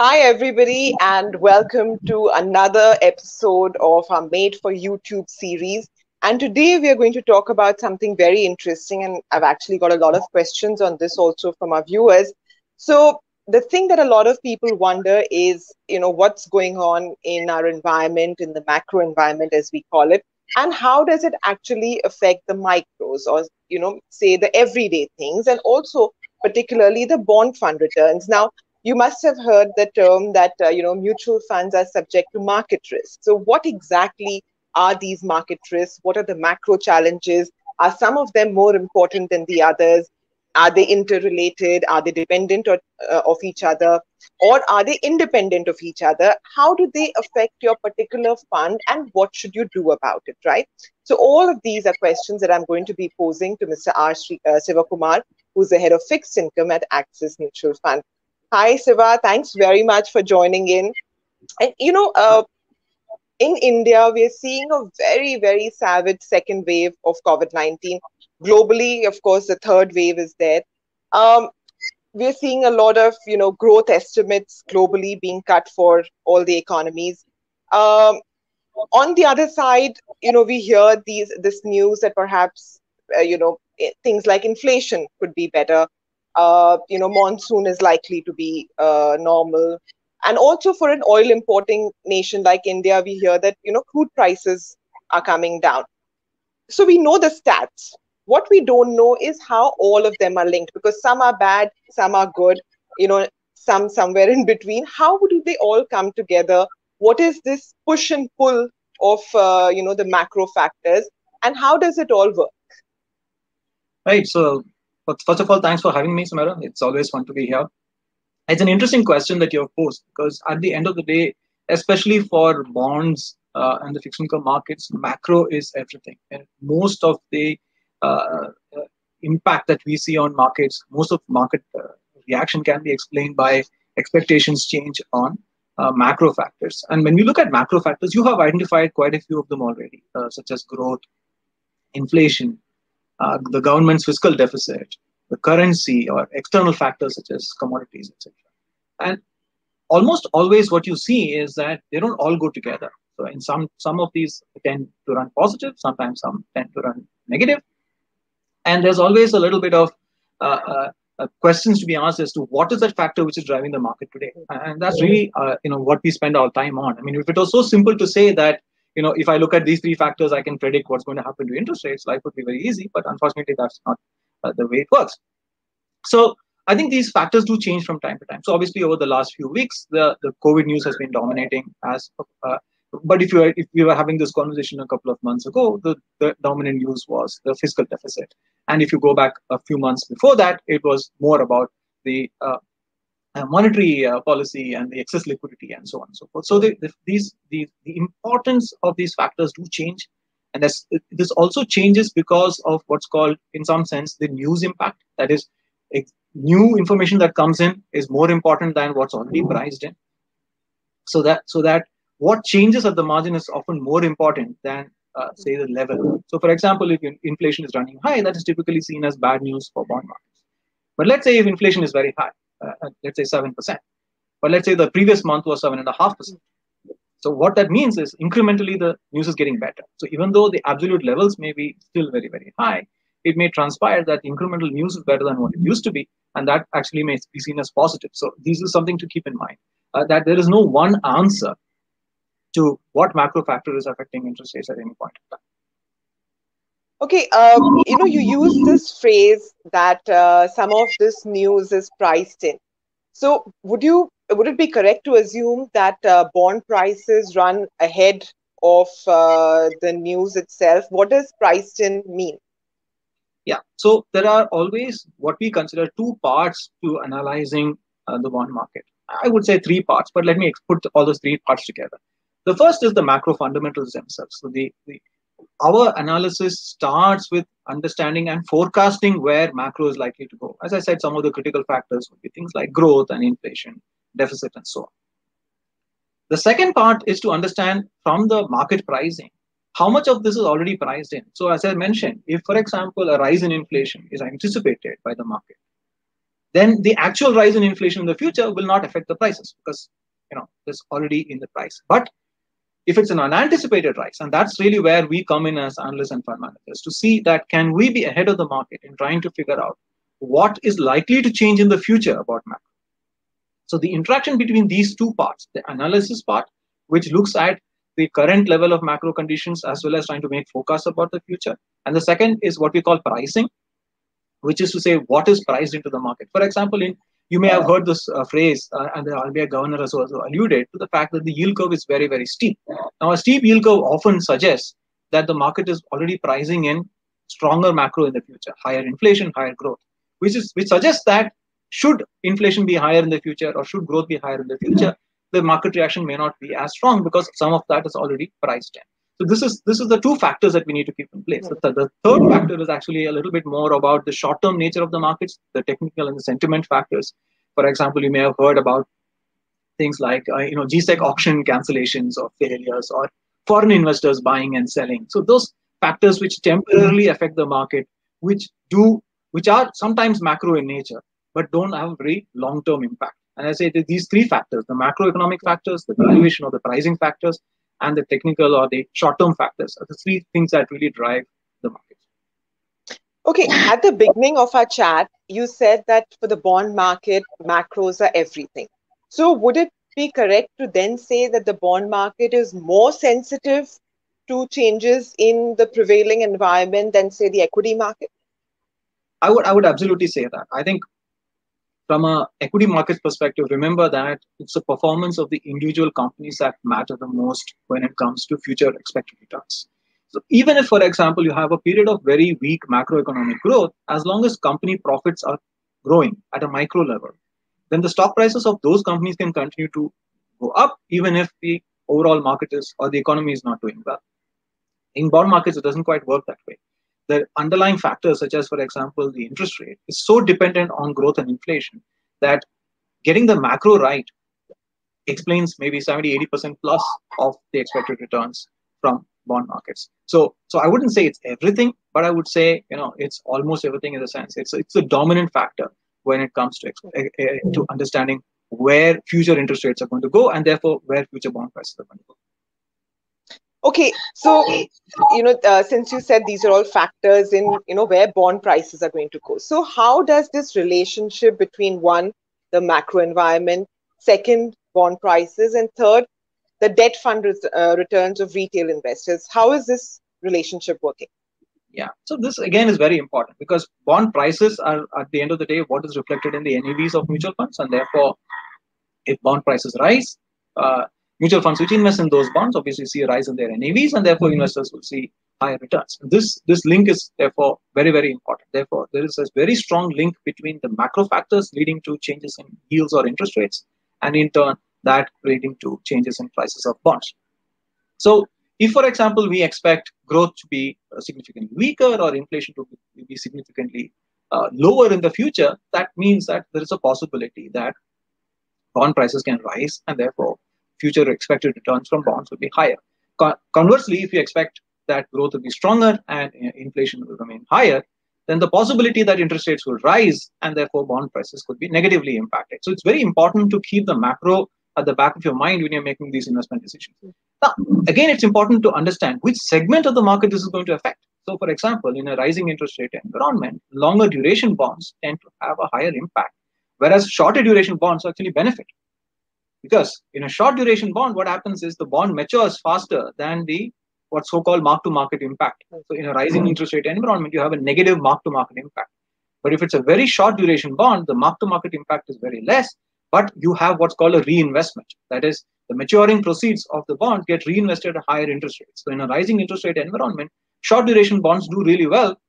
Hi, everybody, and welcome to another episode of our Made for YouTube series. And today we are going to talk about something very interesting, and I've actually got a lot of questions on this also from our viewers. So, the thing that a lot of people wonder is, what's going on in our environment, in the macro environment, as we call it, and how does it actually affect the micros or, say the everyday things, and also particularly the bond fund returns. Now, you must have heard the term that mutual funds are subject to market risk. So, what exactly are these market risks? What are the macro challenges? Are some of them more important than the others? Are they interrelated? Are they dependent of each other? Or are they independent of each other? How do they affect your particular fund and what should you do about it, right? So, all of these are questions that I'm going to be posing to Mr. Sivakumar, who's the head of fixed income at Axis Mutual Fund. Hi, Siva. Thanks very much for joining in. And in India, we are seeing a very, very savage second wave of COVID-19. Globally, of course, the third wave is there. Um, we're seeing a lot of, growth estimates globally being cut for all the economies. Um, on the other side, we hear this news that perhaps, things like inflation could be better. Monsoon is likely to be normal. And also for an oil importing nation like India, we hear that, crude prices are coming down. So we know the stats. What we don't know is how all of them are linked, because some are bad, some are good, some somewhere in between. How do they all come together? What is this push and pull of, the macro factors, and how does it all work? Right. So, first of all, thanks for having me, Sumaira. It's always fun to be here. It's an interesting question that you have posed because at the end of the day, especially for bonds and the fixed income markets, macro is everything. And most of the uh, uh, impact that we see on markets, most of market reaction can be explained by expectations change on macro factors. And when we look at macro factors, you have identified quite a few of them already, such as growth, inflation, the government's fiscal deficit, the currency, or external factors such as commodities, etc. And almost always what you see is that they don't all go together. So in some of these tend to run positive, sometimes some tend to run negative, and there's always a little bit of questions to be asked as to what is that factor which is driving the market today, and that's really what we spend our time on. I mean, if it was so simple to say that if I look at these three factors, I can predict what's going to happen to interest rates, life would be very easy. But unfortunately, that's not the way it works. So I think these factors do change from time to time. So obviously, over the last few weeks, the COVID news has been dominating. But if we were having this conversation a couple of months ago, the dominant news was the fiscal deficit. And if you go back a few months before that, it was more about the monetary policy and the excess liquidity and so on and so forth. So the importance of these factors do change. And this also changes because of what's called, in some sense, the news impact. That is, new information that comes in is more important than what's already priced in. So that what changes at the margin is often more important than say the level. So, for example, if inflation is running high, that is typically seen as bad news for bond markets. But let's say if inflation is very high, let's say 7%, but let's say the previous month was 7.5%. So what that means is incrementally the news is getting better. So even though the absolute levels may be still very, very high, it may transpire that incremental news is better than what it used to be, and that actually may be seen as positive. So this is something to keep in mind, that there is no one answer to what macro factor is affecting interest rates at any point in time. Okay, you use this phrase that some of this news is priced in. So would it be correct to assume that bond prices run ahead of the news itself? What does priced in mean? Yeah, so there are always what we consider two parts to analyzing the bond market. I would say three parts, but let me put all those three parts together. The first is the macro fundamentals themselves. So our analysis starts with understanding and forecasting where macro is likely to go. As I said, some of the critical factors would be things like growth and inflation, deficit, and so on. The second part is to understand from the market pricing how much of this is already priced in. So as I mentioned, if, for example, a rise in inflation is anticipated by the market, then the actual rise in inflation in the future will not affect the prices because it's already in the price. But if it's an unanticipated rise, and that's really where we come in as analysts and fund managers to see that can we be ahead of the market in trying to figure out what is likely to change in the future about macro. So the interaction between these two parts, the analysis part, which looks at the current level of macro conditions as well as trying to make forecasts about the future, and the second is what we call pricing, which is to say what is priced into the market. For example, you may have heard this phrase, and the RBI governor has also alluded to the fact that the yield curve is very, very steep. Now, a steep yield curve often suggests that the market is already pricing in stronger macro in the future, higher inflation, higher growth, which suggests that should inflation be higher in the future or should growth be higher in the future, the market reaction may not be as strong because some of that is already priced in. So this is the two factors that we need to keep in place. The third factor is actually a little bit more about the short-term nature of the markets, the technical and the sentiment factors. For example, you may have heard about things like GSEC auction cancellations or failures or foreign investors buying and selling. So those factors which temporarily affect the market, which are sometimes macro in nature, but don't have very long-term impact. And I say that these three factors, the macroeconomic factors, the valuation or the pricing factors, and the technical or the short-term factors are the three things that really drive the market. Okay, at the beginning of our chat, you said that for the bond market, macros are everything. So would it be correct to then say that the bond market is more sensitive to changes in the prevailing environment than, say, the equity market? I would absolutely say that. I think from an equity market perspective, remember that it's the performance of the individual companies that matter the most when it comes to future expected returns. So even if, for example, you have a period of very weak macroeconomic growth, as long as company profits are growing at a micro level, then the stock prices of those companies can continue to go up, even if the overall market is or the economy is not doing well. In bond markets, it doesn't quite work that way. The underlying factors, such as, for example, the interest rate, is so dependent on growth and inflation that getting the macro right explains maybe 70-80% plus of the expected returns from bond markets. So I wouldn't say it's everything, but I would say it's almost everything in the sense it's a dominant factor when it comes to understanding where future interest rates are going to go and therefore where future bond prices are going to go. Okay, so since you said these are all factors in where bond prices are going to go, so how does this relationship between one, the macro environment, second, bond prices, and third, the debt fund returns of retail investors, how is this relationship working? Yeah, so this again is very important because bond prices are at the end of the day what is reflected in the NAVs of mutual funds, and therefore if bond prices rise, mutual funds which invest in those bonds obviously see a rise in their NAVs, and therefore investors will see higher returns. This link is therefore very, very important. Therefore, there is a very strong link between the macro factors leading to changes in yields or interest rates, and in turn that leading to changes in prices of bonds. So if, for example, we expect growth to be significantly weaker or inflation to be significantly lower in the future, that means that there is a possibility that bond prices can rise, and therefore future expected returns from bonds will be higher. Conversely, if you expect that growth will be stronger and inflation will remain higher, then the possibility that interest rates will rise and therefore bond prices could be negatively impacted. So it's very important to keep the macro at the back of your mind when you're making these investment decisions. Now, again, it's important to understand which segment of the market this is going to affect. So, for example, in a rising interest rate environment, longer duration bonds tend to have a higher impact, whereas shorter duration bonds actually benefit. Because in a short duration bond, what happens is the bond matures faster than the what's so-called mark-to-market impact. So in a rising interest rate environment, you have a negative mark-to-market impact. But if it's a very short duration bond, the mark-to-market impact is very less, but you have what's called a reinvestment. That is, the maturing proceeds of the bond get reinvested at higher interest rates. So in a rising interest rate environment, short duration bonds do really well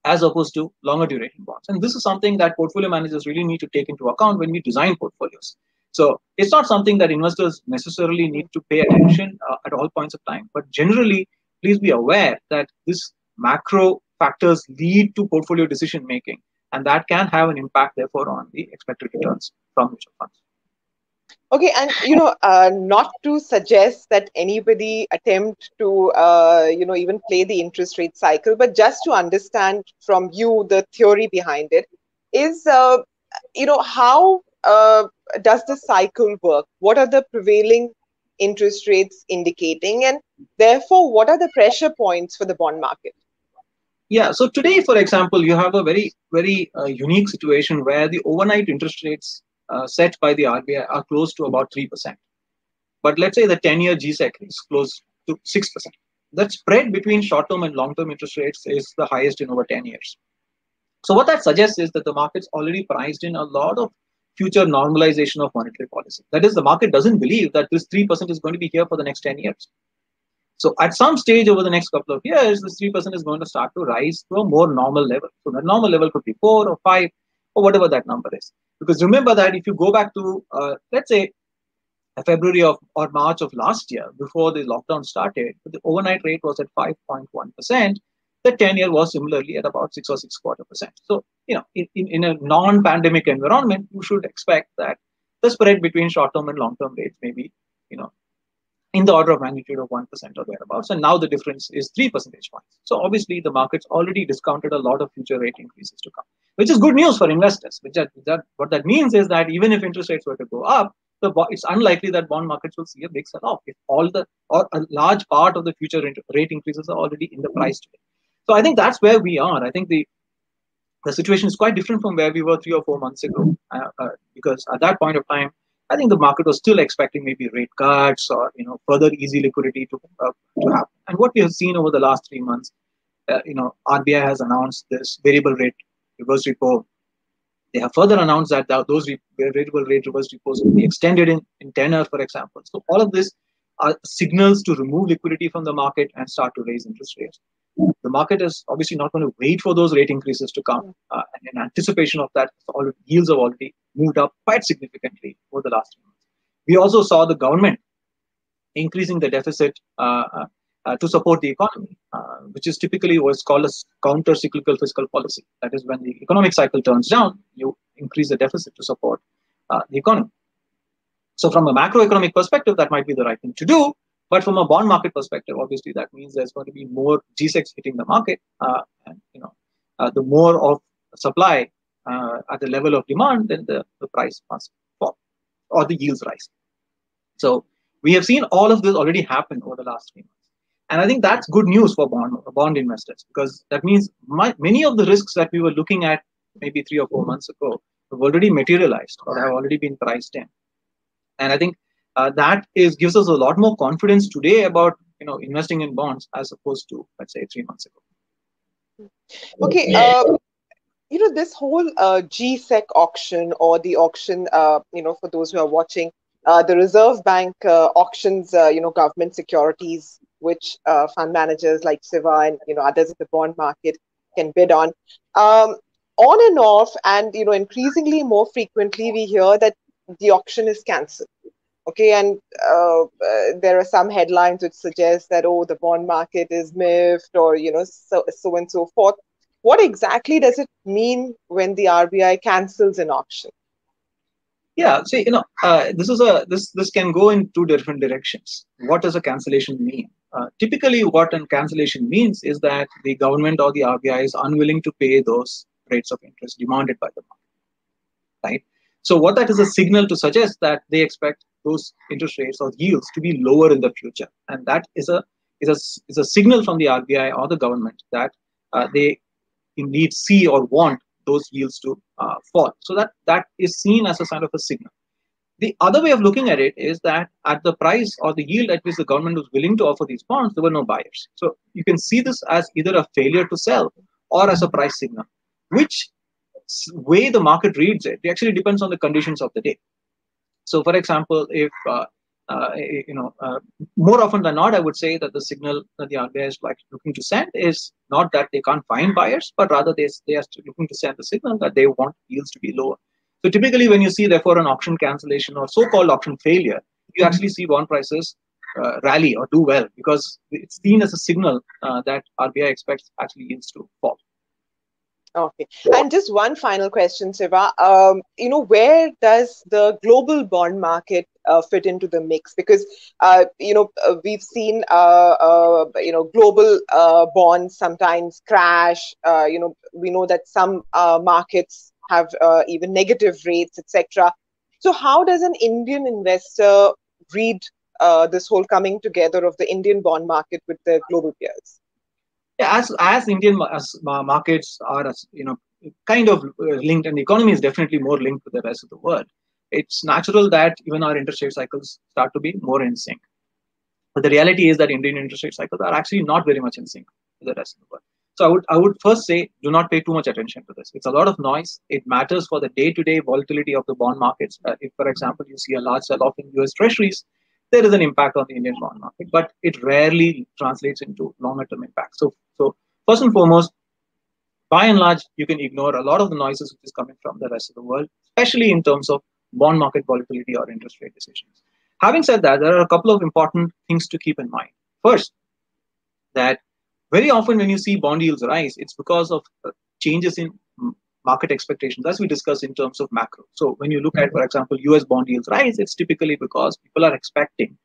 as opposed to longer duration bonds. And this is something that portfolio managers really need to take into account when we design portfolios. So it's not something that investors necessarily need to pay attention at all points of time. But generally, please be aware that this macro factors lead to portfolio decision making, and that can have an impact, therefore, on the expected returns from mutual funds. Okay, and not to suggest that anybody attempt to even play the interest rate cycle, but just to understand from you the theory behind it is how does the cycle work? What are the prevailing interest rates indicating, and therefore, what are the pressure points for the bond market? Yeah. So today, for example, you have a very unique situation where the overnight interest rates set by the RBI are close to about 3%. But let's say the 10-year GSEC is close to 6%. That spread between short-term and long-term interest rates is the highest in over 10 years. So what that suggests is that the market's already priced in a lot of future normalization of monetary policy. That is, the market doesn't believe that this 3% is going to be here for the next 10 years. So at some stage over the next couple of years, this 3% is going to start to rise to a more normal level. So the normal level could be 4 or 5 or whatever that number is. Because remember that if you go back to, let's say, February or March of last year, before the lockdown started, the overnight rate was at 5.1%. The 10-year was similarly at about 6 or 6.25%. So, in a non-pandemic environment, you should expect that the spread between short-term and long-term rates may be, in the order of magnitude of 1% or thereabouts. And now the difference is 3 percentage points. So obviously the market's already discounted a lot of future rate increases to come, which is good news for investors. What that means is that even if interest rates were to go up, it's unlikely that bond markets will see a big sell-off if or a large part of the future rate increases are already in the price today. So I think that's where we are. I think the situation is quite different from where we were 3 or 4 months ago, because at that point of time, I think the market was still expecting maybe rate cuts or further easy liquidity to happen. And what we have seen over the last 3 months, RBI has announced this variable rate reverse repo. They have further announced that those variable rate reverse repos will be extended in tenor, for example. So all of this are signals to remove liquidity from the market and start to raise interest rates. The market is obviously not going to wait for those rate increases to come. And in anticipation of that, yields have already moved up quite significantly over the last 3 months. We also saw the government increasing the deficit to support the economy, which is typically what's called a counter-cyclical fiscal policy. That is, when the economic cycle turns down, you increase the deficit to support the economy. So from a macroeconomic perspective, that might be the right thing to do. But from a bond market perspective, obviously, that means there's going to be more G-Secs hitting the market. And the more of supply at the level of demand, then the price must fall or the yields rise. So we have seen all of this already happen over the last 3 months. And I think that's good news for bond investors, because that means many of the risks that we were looking at maybe 3 or 4 months ago have already materialized or have already been priced in. And I think that gives us a lot more confidence today about investing in bonds as opposed to, let's say, 3 months ago. Okay, this whole GSEC auction, or the auction, for those who are watching, the Reserve Bank auctions, government securities, which fund managers like Siva and others in the bond market can bid on and off, and increasingly more frequently we hear that the auction is cancelled. Okay, and there are some headlines which suggest that, oh, the bond market is miffed, or so and so forth. What exactly does it mean when the RBI cancels an auction? Yeah, see, this can go in two different directions. What does a cancellation mean? Typically, what a cancellation means is that the government or the RBI is unwilling to pay those rates of interest demanded by the market, right? So what that is a signal to suggest that they expect those interest rates or yields to be lower in the future, and that is a signal from the RBI or the government that they indeed see or want those yields to fall. So that is seen as a sign of a signal. The other way of looking at it is that at the price or the yield at which the government was willing to offer these bonds, there were no buyers. So you can see this as either a failure to sell or as a price signal. Which way the market reads it actually depends on the conditions of the day. So, for example, if more often than not, I would say that the signal that the RBI is looking to send is not that they can't find buyers, but rather they are looking to send the signal that they want yields to be lower. So typically, when you see, therefore, an auction cancellation or so-called auction failure, you actually see bond prices rally or do well, because it's seen as a signal that RBI expects actually yields to fall. Okay. And just one final question, Siva. Where does the global bond market fit into the mix? Because, we've seen, global bonds sometimes crash. We know that some markets have even negative rates, etc. So how does an Indian investor read this whole coming together of the Indian bond market with the global peers? Yeah, as Indian markets are, kind of linked, and the economy is definitely more linked to the rest of the world. It's natural that even our interest rate cycles start to be more in sync. But the reality is that Indian interest rate cycles are actually not very much in sync with the rest of the world. So I would first say, do not pay too much attention to this. It's a lot of noise. It matters for the day-to-day volatility of the bond markets. If, for example, you see a large sell-off in US Treasuries, there is an impact on the Indian bond market, but it rarely translates into longer-term impact. So first and foremost, by and large, you can ignore a lot of the noises which is coming from the rest of the world, especially in terms of bond market volatility or interest rate decisions. Having said that, there are a couple of important things to keep in mind. First, that very often when you see bond yields rise, it's because of changes in market expectations, as we discussed in terms of macro. So when you look at, for example, US bond yields rise, it's typically because people are expecting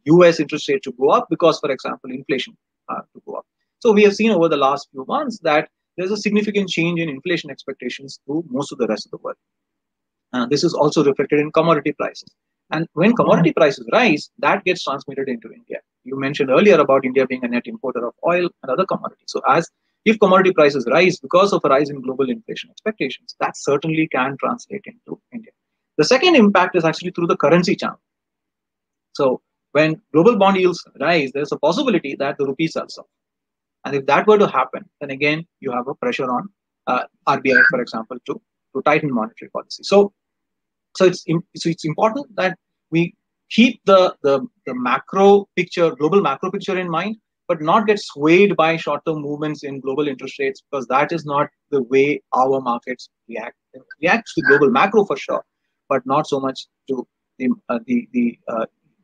US interest rate to go up because, for example, inflation to go up. So we have seen over the last few months that there's a significant change in inflation expectations to most of the rest of the world. This is also reflected in commodity prices. And when commodity prices rise, that gets transmitted into India. You mentioned earlier about India being a net importer of oil and other commodities. So if commodity prices rise because of a rise in global inflation expectations, that certainly can translate into India. The second impact is actually through the currency channel. So when global bond yields rise, there's a possibility that the rupee sells off. And if that were to happen, then again, you have a pressure on RBI, for example, to tighten monetary policy. So it's important that we keep the macro picture, global macro picture in mind, but not get swayed by short-term movements in global interest rates, because that is not the way our markets react. It reacts to global macro for sure, but not so much to the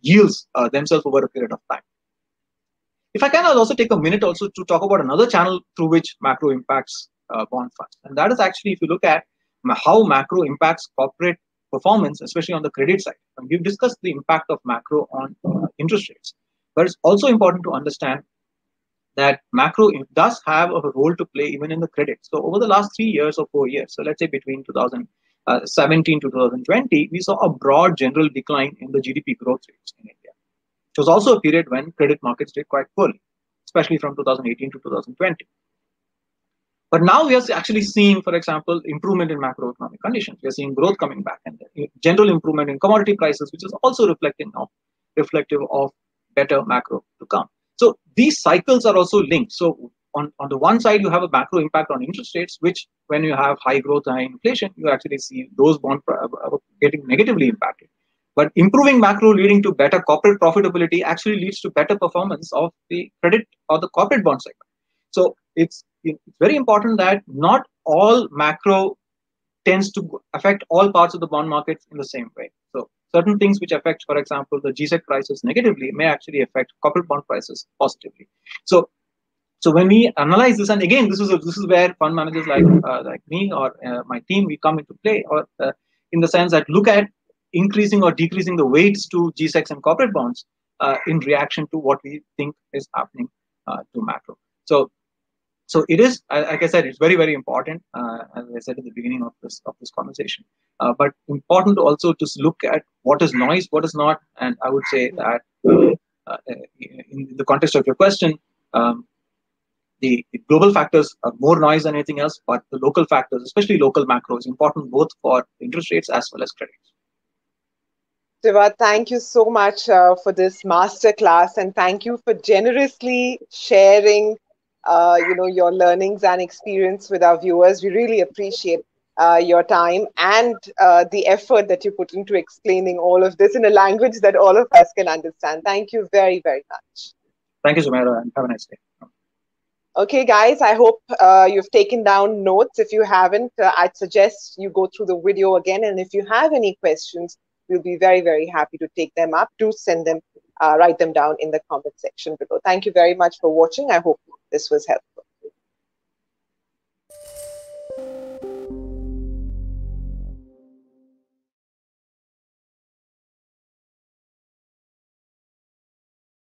yields themselves over a period of time. If I can, I'll also take a minute also to talk about another channel through which macro impacts bond funds. And that is actually, if you look at how macro impacts corporate performance, especially on the credit side. And we've discussed the impact of macro on interest rates. But it's also important to understand that macro does have a role to play even in the credit. So over the last 3 years or 4 years, so let's say between 2017 to 2020, we saw a broad general decline in the GDP growth rates in India. It was also a period when credit markets did quite poorly, especially from 2018 to 2020. But now we are actually seeing, for example, improvement in macroeconomic conditions. We are seeing growth coming back and general improvement in commodity prices, which is also reflective of better macro to come. So these cycles are also linked. So on the one side, you have a macro impact on interest rates, which when you have high growth and high inflation, you actually see those bonds getting negatively impacted. But improving macro leading to better corporate profitability actually leads to better performance of the credit or the corporate bond segment. So it's very important that not all macro tends to affect all parts of the bond markets in the same way. So certain things which affect, for example, the GSEC prices negatively may actually affect corporate bond prices positively. So when we analyze this, and again, this is where fund managers like me or my team, we come into play, or in the sense that look at increasing or decreasing the weights to GSECs and corporate bonds in reaction to what we think is happening to macro. So it is, like I said, it's very, very important, as I said at the beginning of this conversation. But important also to look at what is noise, what is not. And I would say that in the context of your question, the global factors are more noise than anything else, but the local factors, especially local macro, is important both for interest rates as well as credit. Siva, thank you so much for this masterclass, and thank you for generously sharing your learnings and experience with our viewers. We really appreciate your time and the effort that you put into explaining all of this in a language that all of us can understand. Thank you very, very much. Thank you, Sumaira, and have a nice day. Okay, guys, I hope you've taken down notes. If you haven't, I'd suggest you go through the video again. And if you have any questions, we'll be very, very happy to take them up. Do send them, write them down in the comment section below. Thank you very much for watching. I hope this was helpful.